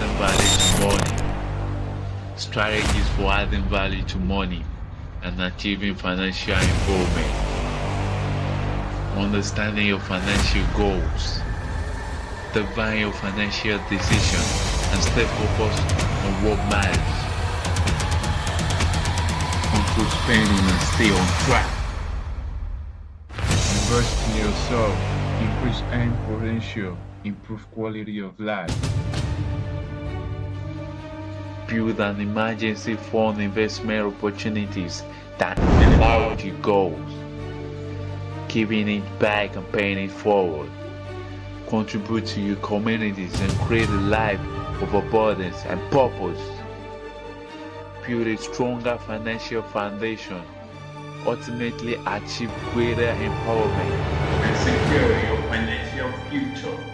adding value to money. Strategies for adding value to money and achieving financial involvement. Understanding your financial goals. Define your financial decisions and stay focused on what matters. Control spending and stay on track. Invest in yourself, increase earning potential, improve quality of life. Build an emergency fund investment opportunities that allow your goals. Giving it back and paying it forward. Contribute to your communities and create a life of abundance and purpose. Build a stronger financial foundation. Ultimately achieve greater empowerment and secure your financial future.